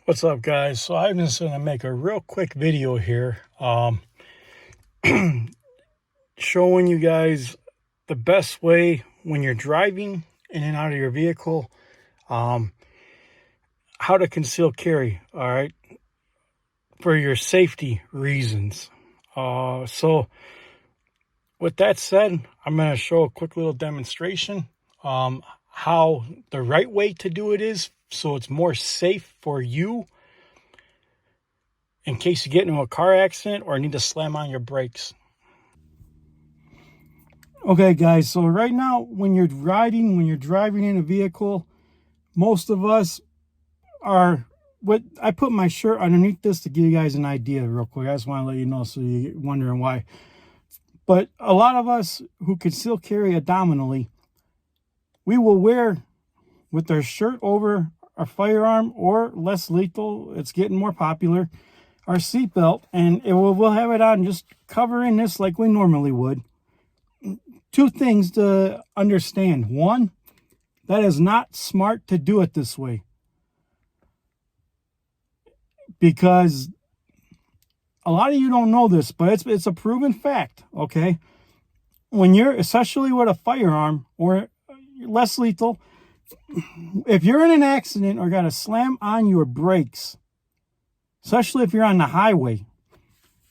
What's up, guys? So I'm just going to make a real quick video here showing you guys the best way when you're driving in and out of your vehicle, how to conceal carry, all right, for your safety reasons. So with that said, I'm going to show a quick little demonstration how the right way to do it is, so it's more safe for you in case you get into a car accident or need to slam on your brakes. Okay, guys, so right now when you're driving in a vehicle, most of us are, I put my shirt underneath this to give you guys an idea real quick. I just want to let you know so you're wondering why. But a lot of us who conceal carry abdominally, we will wear with our shirt over our firearm, or less lethal, it's getting more popular, our seatbelt, and we'll have it on just covering this like we normally would. Two things to understand. One, that is not smart to do it this way, because a lot of you don't know this, but it's a proven fact, okay? When you're, especially with a firearm or less lethal, if you're in an accident or got to slam on your brakes, especially if you're on the highway,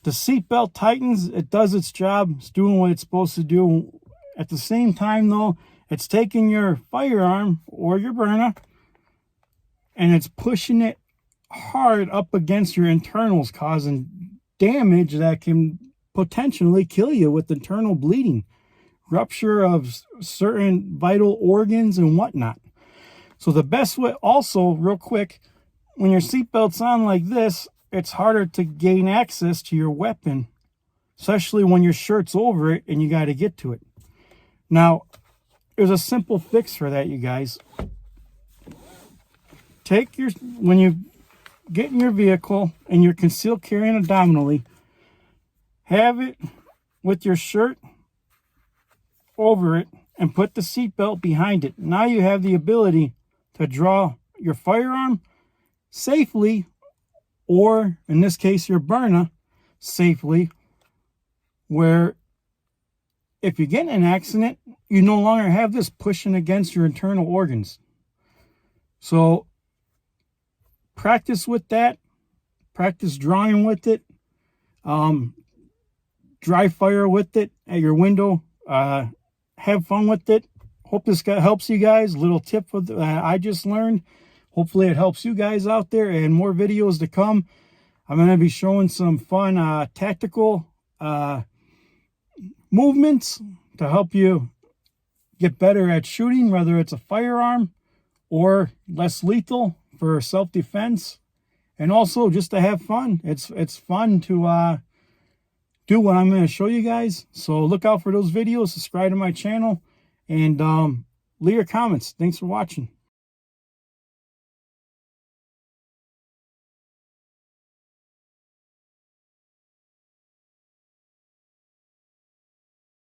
the seatbelt tightens, it does its job, it's doing what it's supposed to do. At the same time, though, it's taking your firearm or your Byrna and it's pushing it hard up against your internals, causing damage that can potentially kill you with internal bleeding, rupture of certain vital organs and whatnot. So the best way, also real quick, when your seatbelt's on like this, it's harder to gain access to your weapon, especially when your shirt's over it and you got to get to it. Now, there's a simple fix for that, you guys. When you get in your vehicle and you're concealed carrying abdominally, have it with your shirt over it and put the seatbelt behind it. Now you have the ability to draw your firearm safely, or in this case, your Byrna safely, where if you get in an accident, you no longer have this pushing against your internal organs. So practice with that. Practice drawing with it. Dry fire with it at your window. Have fun with it. Hope this helps you guys. Little tip I just learned. Hopefully it helps you guys out there, and more videos to come. I'm going to be showing some fun tactical movements to help you get better at shooting, whether it's a firearm or less lethal for self-defense, and also just to have fun. It's fun to do what I'm going to show you guys. So look out for those videos, subscribe to my channel, and leave your comments. Thanks for watching.